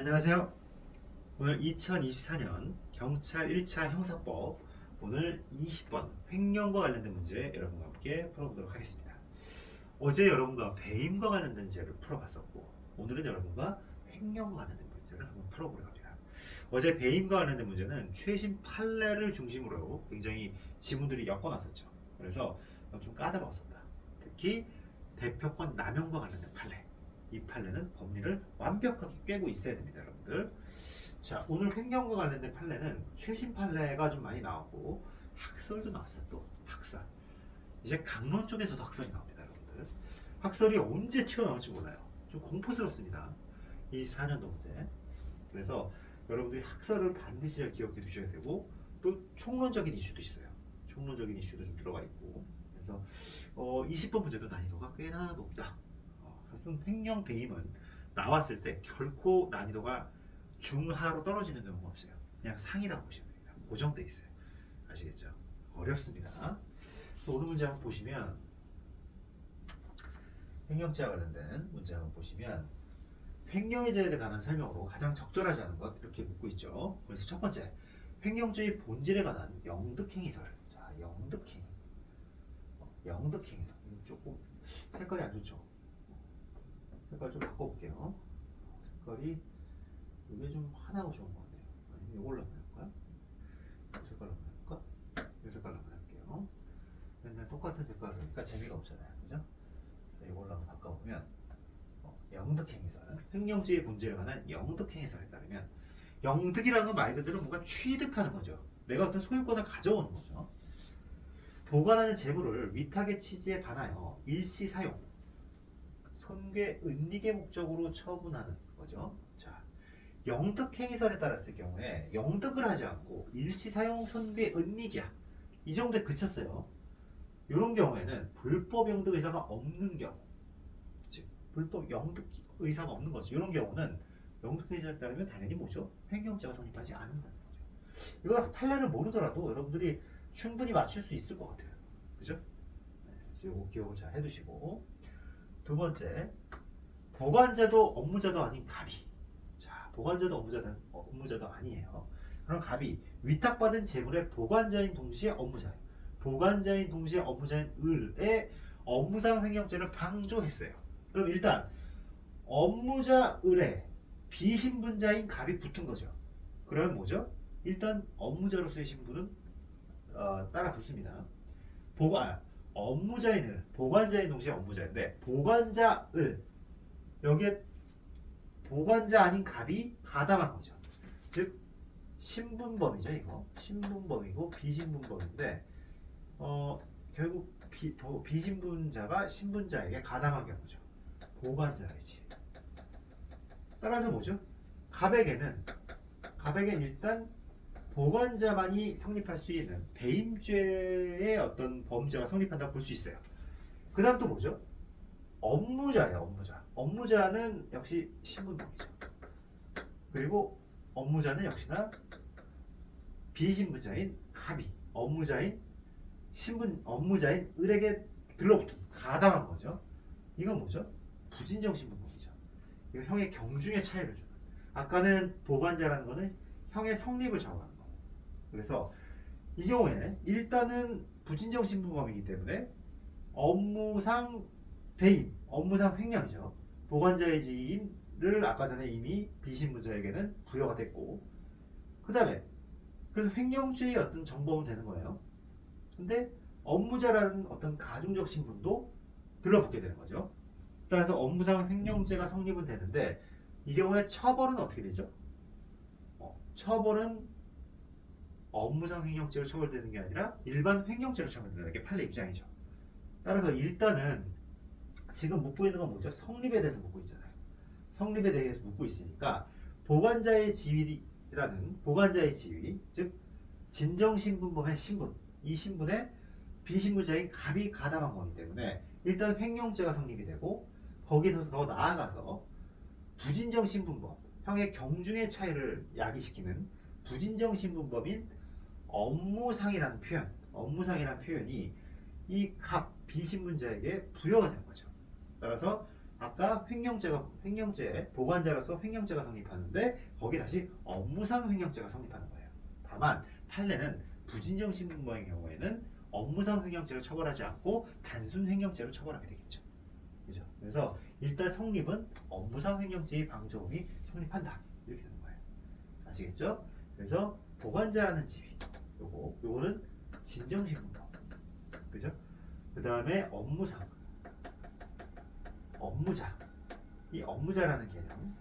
안녕하세요. 오늘 2024년 경찰 1차 형사법 오늘 20번 횡령과 관련된 문제 여러분과 함께 풀어보도록 하겠습니다. 어제 여러분과 배임과 관련된 죄를 풀어봤었고 오늘은 여러분과 횡령과 관련된 문제를 한번 풀어보려고 합니다. 어제 배임과 관련된 문제는 최신 판례를 중심으로 굉장히 지문들이 엮어놨었죠. 그래서 좀 까다로웠습니다. 특히 대표권 남용과 관련된 판례. 이 판례는 법리를 완벽하게 꿰고 있어야 됩니다, 여러분들. 자, 오늘 횡령과 관련된 판례는 최신 판례가 좀 많이 나왔고 학설도 나왔어요. 또 학설. 이제 강론 쪽에서도 학설이 나옵니다, 여러분들. 학설이 언제 튀어나올지 몰라요. 좀 공포스럽습니다. 이 4년도 문제. 그래서 여러분들이 학설을 반드시 잘 기억해 두셔야 되고 또 총론적인 이슈도 있어요. 총론적인 이슈도 좀 들어가 있고. 그래서 20번 문제도 난이도가 꽤나 높다. 사실 횡령 배임은 나왔을 때 결코 난이도가 중하로 떨어지는 경우가 없어요. 그냥 상이라고 보시면 됩니다. 고정돼 있어요. 아시겠죠? 어렵습니다. 또 오늘 문제 한번 보시면 횡령죄와 관련된 문제 한번 보시면 횡령죄에 관한 설명으로 가장 적절하지 않은 것 이렇게 묻고 있죠. 그래서 첫 번째 횡령죄의 본질에 관한 영득행위설. 자, 영득행위설. 조금 색깔이 안 좋죠. 색깔 좀 바꿔볼게요. 색깔이 이게 좀 환하고 좋은 것 같아요. 아니면 이걸로 한번 해볼까요? 이 색깔로 한번 해볼까? 이 색깔로 한번 해볼게요. 맨날 똑같은 색깔을 하니까 재미가 없잖아요. 그죠? 이걸로 한번 바꿔보면 영득행위설. 횡령죄의 본질에 관한 영득행위설에 따르면 영득이라는 건 말 그대로 뭔가 취득하는 거죠. 내가 어떤 소유권을 가져오는 거죠. 보관하는 재물을 위탁의 취지에 반하여 일시 사용 손괴 은닉의 목적으로 처분하는 거죠. 자, 영득행위설에 따랐을 경우에 영득을 하지 않고 일시사용 손괴 은닉이야. 이 정도에 그쳤어요. 이런 경우에는 불법 영득 의사가 없는 경우, 즉 불법 영득 의사가 없는 거죠. 이런 경우는 영득행위설에 따르면 당연히 뭐죠? 횡령죄가 성립하지 않는다는 거죠. 이거 판례를 모르더라도 여러분들이 충분히 맞출 수 있을 것 같아요. 그죠? 네, 그래서 이거 기억을 잘 해두시고. 두 번째, 보관자도 업무자도 아닌 갑이. 자, 보관자도 업무자도 아니에요. 그럼 갑이 위탁받은 재물의 보관자인 동시에 업무자예요. 보관자인 동시에 업무자인 을의 업무상 횡령죄를 방조했어요. 그럼 일단 업무자 을에 비신분자인 갑이 붙은 거죠. 그러면 뭐죠? 일단 업무자로서의 신분은 따라 붙습니다. 업무자인 을, 보관자인 동시에 업무자인데 보관자 을 여기에 보관자 아닌 갑이 가담한 거죠. 즉 신분범이죠. 이거 신분범이고 비신분범인데 결국 비신분자가 신분자에게 가담한 경우죠. 보관자이지. 따라서 뭐죠? 갑에게는 일단 보관자만이 성립할 수 있는 배임죄의 어떤 범죄가 성립한다고 볼 수 있어요. 그 다음 또 뭐죠? 업무자예요. 업무자는 역시 신분범이죠. 그리고 업무자는 역시나 비신분자인 갑이 업무자인 을에게 들러붙은 가담한 거죠. 이건 뭐죠? 부진정 신분범이죠. 이거 형의 경중의 차이를 주는. 아까는 보관자라는 거는 형의 성립을 정하는 거. 그래서 이 경우에 일단은 부진정 신분범이기 때문에 업무상 배임, 업무상 횡령이죠. 보관자의 지위를 아까 전에 이미 비신분자에게는 부여가 됐고, 그 다음에 그래서 횡령죄의 어떤 정범은 되는 거예요. 근데 업무자라는 어떤 가중적 신분도 들러붙게 되는 거죠. 따라서 업무상 횡령죄가 성립은 되는데 이 경우에 처벌은 어떻게 되죠? 처벌은 업무상 횡령죄로 처벌되는 게 아니라 일반 횡령죄로 처벌된다는 게 판례 입장이죠. 따라서 일단은 지금 묻고 있는 건 뭐죠? 성립에 대해서 묻고 있잖아요. 성립에 대해서 묻고 있으니까 보관자의 지위, 즉 진정신분범의 신분, 이 신분에 비신분자인 갑이 가담한 거기 때문에 일단 횡령죄가 성립이 되고 거기서 더 나아가서 부진정신분범, 형의 경중의 차이를 야기시키는 부진정신분범인 업무상이라는 표현이 이 갑 비신분자에게 부여가 되는 거죠. 따라서 아까 횡령죄 보관자로서 횡령죄가 성립하는데 거기 다시 업무상 횡령죄가 성립하는 거예요. 다만 판례는 부진정 신분범의 경우에는 업무상 횡령죄로 처벌하지 않고 단순 횡령죄로 처벌하게 되겠죠. 그죠? 그래서 일단 성립은 업무상 횡령죄의 방조범이 성립한다. 이렇게 되는 거예요. 아시겠죠? 그래서 보관자라는 지위, 요거는 진정신분범, 그죠? 그 다음에 업무상, 업무자, 이 업무자라는 개념,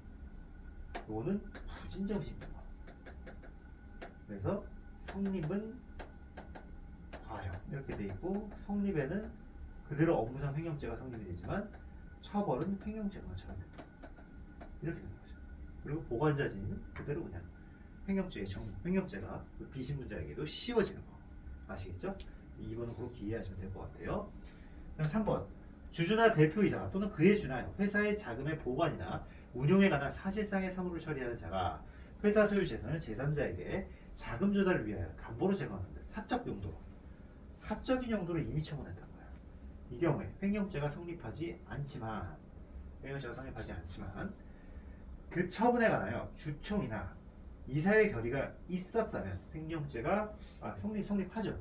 요거는 부진정신분범. 그래서 성립은 과형 이렇게 돼 있고 성립에는 그대로 업무상 횡령죄가 성립이 되지만 처벌은 횡령죄만 처벌된다. 이렇게 되는 거죠. 그리고 보관자진은 그대로 그냥 횡령죄가 그 비신분자에게도 씌워지는 거. 아시겠죠? 2번은 그렇게 이해하시면 될 것 같아요. 그럼 3번. 주주나 대표이사 또는 그에 준하여 회사의 자금의 보관이나 운용에 관한 사실상의 사무를 처리하는 자가 회사 소유 재산을 제3자에게 자금 조달을 위하여 담보로 제공하는데 사적인 용도로 임의 처분했다는 거예요. 이 경우에 횡령죄가 성립하지 않지만 그 처분에 관하여 주총이나 이사의 결의가 있었다면 횡령죄가 성립하죠.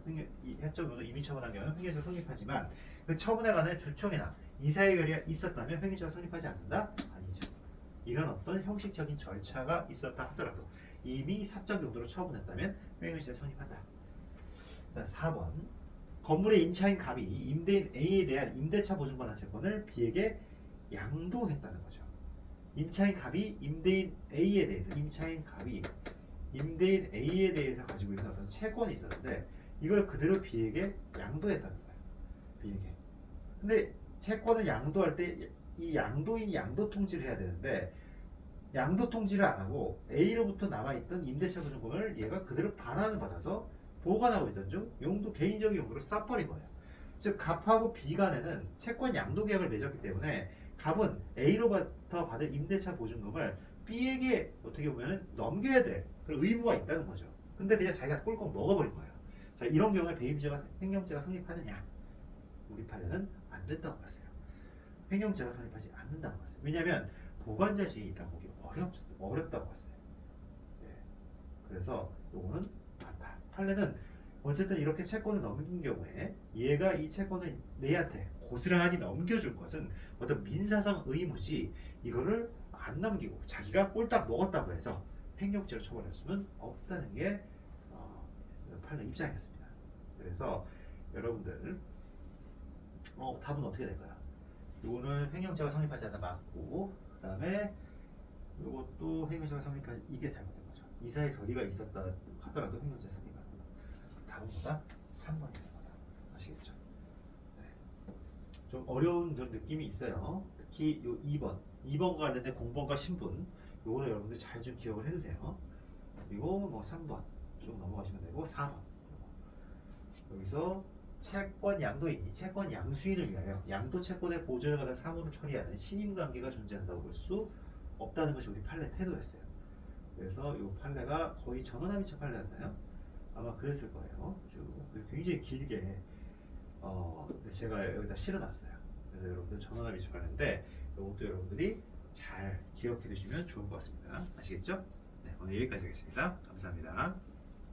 사적용도 임의 처분한 경우는 횡령죄가 성립하지만 그 처분에 관하여 주총이나 이사의 결의가 있었다면 횡령죄가 성립하지 않는다? 아니죠. 이런 어떤 형식적인 절차가 있었다 하더라도 이미 사적 용도로 처분했다면 횡령죄가 성립한다. 4번. 건물의 임차인 갑이 임대인 A에 대한 임대차 보증권한 채권을 B에게 양도했다는 거죠. 임차인 갑이 임대인 A에 대해서 가지고 있는 어떤 채권이 있었는데 이걸 그대로 B에게 양도했다는 거예요. B에게. 근데 채권을 양도할 때 이 양도인이 양도 통지를 해야 되는데 양도 통지를 안 하고 A로부터 남아있던 임대차 보증금을 얘가 그대로 반환을 받아서 보관하고 있던 중 개인적인 용도로 써버린 거예요. 즉 갑하고 B 간에는 채권 양도 계약을 맺었기 때문에 갑은 A로부터 받을 임대차 보증금을 B에게 어떻게 보면 넘겨야 될 그런 의무가 있다는 거죠. 근데 그냥 자기가 꼴꺽 먹어버린 거예요. 자, 이런 경우에 횡령죄가 성립하느냐? 우리 판례는 안 된다고 봤어요. 횡령죄가 성립하지 않는다고 봤어요. 왜냐하면 보관자 지위에 있다 보기 어렵다고 봤어요. 네. 그래서 요거는 맞다. 판례는 어쨌든 이렇게 채권을 넘긴 경우에 얘가 이 채권을 내한테 고스란히 넘겨줄 것은 어떤 민사상 의무지 이거를 안 넘기고 자기가 꼴딱 먹었다고 해서 횡령죄로 처벌할 수는 없다는 게 판례 입장이었습니다. 그래서 여러분들 답은 어떻게 될까요? 이거는 횡령죄가 성립하지 않아 맞고 그 다음에 이것도 횡령죄가 성립하지 이게 잘못된 거죠. 이사의 결의가 있었다 하더라도 횡령죄가 성립하는 거. 답은 뭐다? 3번이 되는 거다. 아시겠죠? 네. 좀 어려운 그런 느낌이 있어요. 특히 요 2번과 관련된 공범과 신분 요거는 여러분들 잘 좀 기억을 해두세요. 그리고 뭐 3번 좀 넘어가시면 되고 4번 여기서 채권 양도인이 채권 양수인을 위하여 양도 채권의 보존에 관한 사무를 처리하는 신임관계가 존재한다고 볼 수 없다는 것이 우리 판례 태도였어요. 그래서 이 판례가 거의 전원합의체 판례였나요? 아마 그랬을 거예요. 쭉 굉장히 길게 제가 여기다 실어놨어요. 그래서 여러분들 전원합의체 판례인데 이것도 여러분들이 잘 기억해 두시면 좋을 것 같습니다. 아시겠죠? 네, 오늘 여기까지 하겠습니다. 감사합니다.